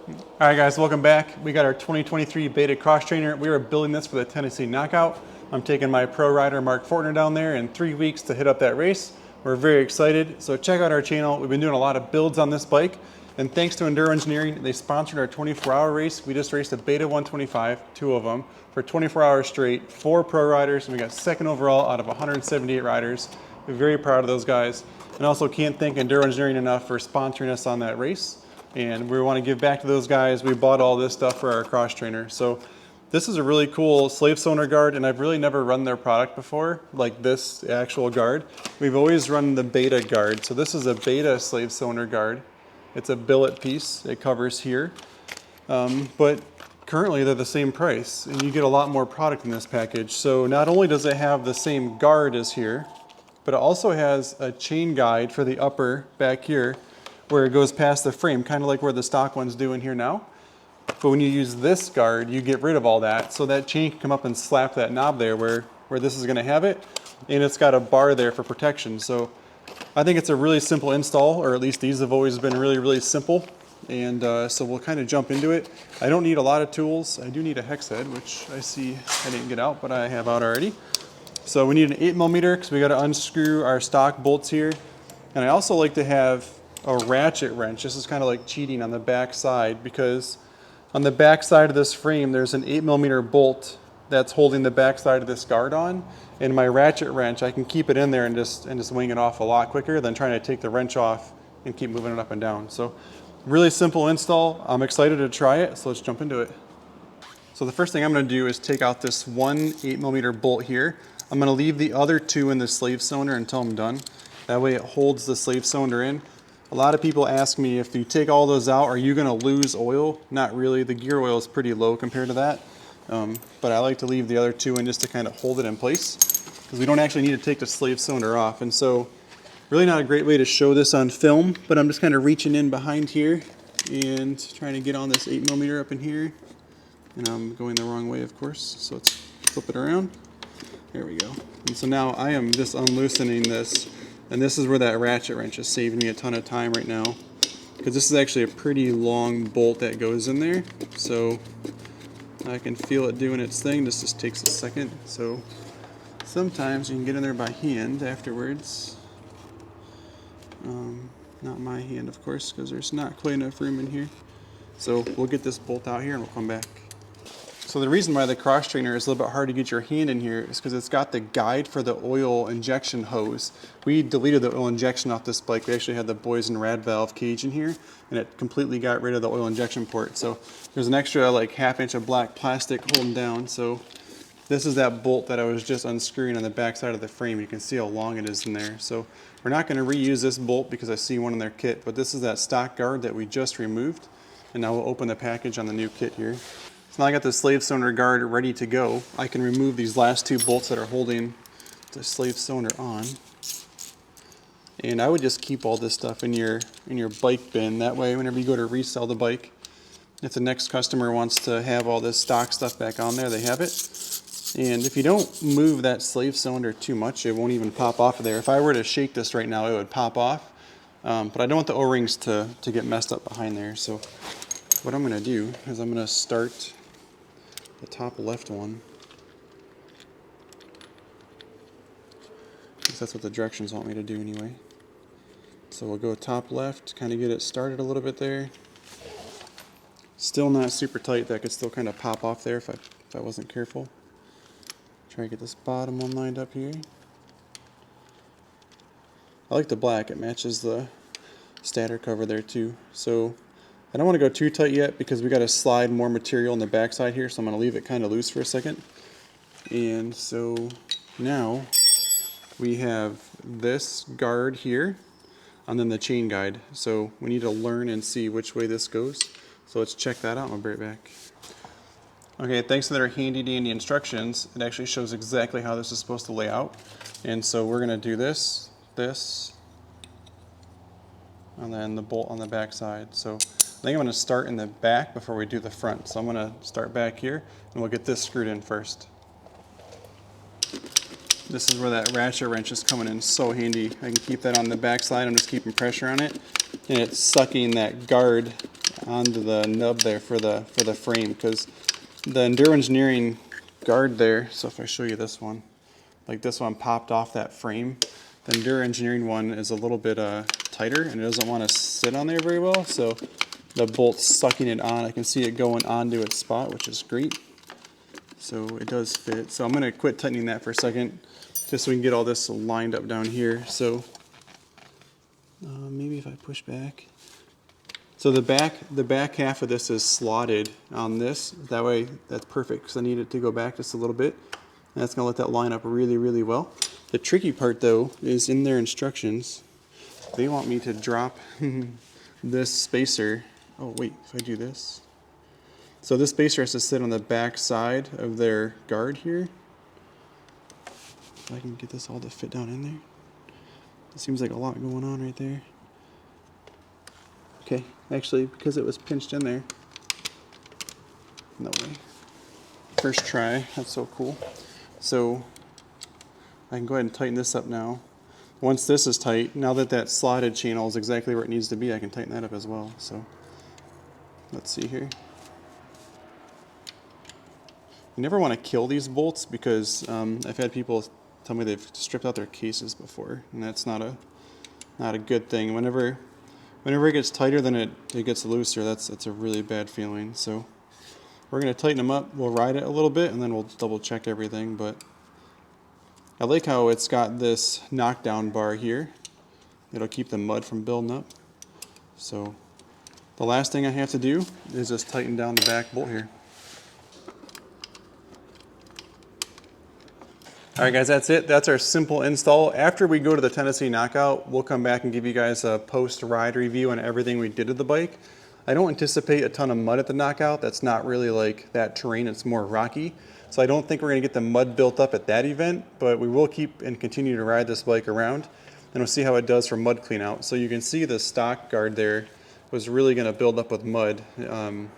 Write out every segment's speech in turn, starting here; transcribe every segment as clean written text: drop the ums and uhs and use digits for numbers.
All right, guys, welcome back. We got our 2023 Beta Cross Trainer. We are building this for the Tennessee Knockout. I'm taking my pro rider Mark Fortner down there in 3 weeks to hit up that race. We're very excited. So check out our channel. We've been doing a lot of builds on this bike. And thanks to Enduro Engineering, they sponsored our 24-hour race. We just raced a Beta 125, 2 of them, for 24 hours straight, 4 pro riders, and we got second overall out of 178 riders. We're very proud of those guys. And also can't thank Enduro Engineering enough for sponsoring us on that race. And we want to give back to those guys. We bought all this stuff for our cross trainer. So this is a really cool slave cylinder guard, and I've really never run their product before, like this actual guard. We've always run the Beta guard. So this is a Beta slave cylinder guard. It's a billet piece. It covers here. But currently they're the same price, and you get a lot more product in this package. So not only does it have the same guard as here, but it also has a chain guide for the upper back here, where it goes past the frame, kind of like where the stock ones do in here now. But when you use this guard, you get rid of all that, so that chain can come up and slap that knob there where this is going to have it, and it's got a bar there for protection. So I think it's a really simple install, or at least these have always been really simple. And so we'll kind of jump into it. I don't need a lot of tools. I do need a hex head, which I see I didn't get out, but I have out already. So we need an 8mm because we got to unscrew our stock bolts here. And I also like to have a ratchet wrench. This is kind of like cheating on the back side, because on the back side of this frame there's an 8mm bolt that's holding the back side of this guard on, and my ratchet wrench, I can keep it in there and just wing it off a lot quicker than trying to take the wrench off and keep moving it up and down. So really simple install. I'm excited to try it, so let's jump into it. So the first thing I'm going to do is take out this one 8mm bolt here. I'm going to leave the other 2 in the slave cylinder until I'm done. That way it holds the slave cylinder in. A lot of people ask me, if you take all those out, are you going to lose oil? Not really. The gear oil is pretty low compared to that. But I like to leave the other 2 in just to kind of hold it in place, because we don't actually need to take the slave cylinder off. And so really not a great way to show this on film, but I'm just kind of reaching in behind here and trying to get on this 8mm up in here. And I'm going the wrong way, of course. So let's flip it around. There we go. And so now I am just unloosening this. And this is where that ratchet wrench is saving me a ton of time right now, because this is actually a pretty long bolt that goes in there. So I can feel it doing its thing. This just takes a second. So sometimes you can get in there by hand afterwards. Not my hand, of course, because there's not quite enough room in here. So we'll get this bolt out here and we'll come back. So the reason why the cross trainer is a little bit hard to get your hand in here is because it's got the guide for the oil injection hose. We deleted the oil injection off this bike. We actually had the Boysen rad valve cage in here, and it completely got rid of the oil injection port. So there's an extra like 1/2 inch of black plastic holding down. So this is that bolt that I was just unscrewing on the back side of the frame. You can see how long it is in there. So we're not going to reuse this bolt because I see one in their kit, but this is that stock guard that we just removed. And now we'll open the package on the new kit here. So now I got the slave cylinder guard ready to go. I can remove these last 2 bolts that are holding the slave cylinder on. And I would just keep all this stuff in your bike bin. That way, whenever you go to resell the bike, if the next customer wants to have all this stock stuff back on there, they have it. And if you don't move that slave cylinder too much, it won't even pop off of there. If I were to shake this right now, it would pop off. But I don't want the O-rings to get messed up behind there. So what I'm going to do is I'm going to start the top left one, because that's what the directions want me to do anyway. So we'll go top left, kind of get it started a little bit there. Still not super tight. That could still kind of pop off there if I wasn't careful. Try to get this bottom one lined up here. I like the black. It matches the stator cover there too. So I don't want to go too tight yet, because we got to slide more material on the back side here, so I'm going to leave it kind of loose for a second. And so now we have this guard here, and then the chain guide. So we need to learn and see which way this goes. So let's check that out and I'll be right back. Okay, thanks to their handy dandy instructions, it actually shows exactly how this is supposed to lay out. And so we're going to do this, and then the bolt on the back side. So I think I'm going to start in the back before we do the front. So I'm going to start back here, and we'll get this screwed in first. This is where that ratchet wrench is coming in so handy. I can keep that on the back side. I'm just keeping pressure on it, and it's sucking that guard onto the nub there for the frame, because the Enduro Engineering guard there, so if I show you this one, like this one popped off that frame. The Enduro Engineering one is a little bit tighter and it doesn't want to sit on there very well, so the bolt's sucking it on. I can see it going onto its spot, which is great. So it does fit. So I'm going to quit tightening that for a second, just so we can get all this lined up down here. So maybe if I push back. So the back half of this is slotted on this. That way, that's perfect, because I need it to go back just a little bit. And that's going to let that line up really, really well. The tricky part, though, is in their instructions. They want me to drop this spacer. Oh, wait, if I do this. So this spacer has to sit on the back side of their guard here. If I can get this all to fit down in there. It seems like a lot going on right there. Okay, actually, because it was pinched in there. No way. First try, that's so cool. So I can go ahead and tighten this up now. Once this is tight, now that that slotted channel is exactly where it needs to be, I can tighten that up as well. So let's see here. You never want to kill these bolts, because I've had people tell me they've stripped out their cases before, and that's not a good thing. Whenever it gets tighter than it gets looser, that's a really bad feeling. So we're going to tighten them up. We'll ride it a little bit, and then we'll double check everything. But I like how it's got this knockdown bar here. It'll keep the mud from building up. So the last thing I have to do is just tighten down the back bolt here. All right, guys, that's it. That's our simple install. After we go to the Tennessee Knockout, we'll come back and give you guys a post-ride review on everything we did to the bike. I don't anticipate a ton of mud at the Knockout. That's not really like that terrain. It's more rocky. So I don't think we're going to get the mud built up at that event, but we will keep and continue to ride this bike around, and we'll see how it does for mud clean out. So you can see the stock guard there was really going to build up with mud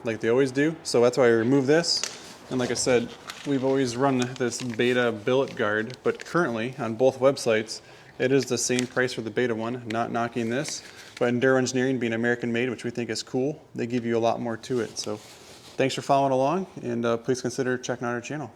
like they always do. So that's why I removed this. And like I said, we've always run this beta billet guard, but currently on both websites, it is the same price for the beta one, not knocking this. But Enduro Engineering, being American made, which we think is cool, they give you a lot more to it. So thanks for following along, and please consider checking out our channel.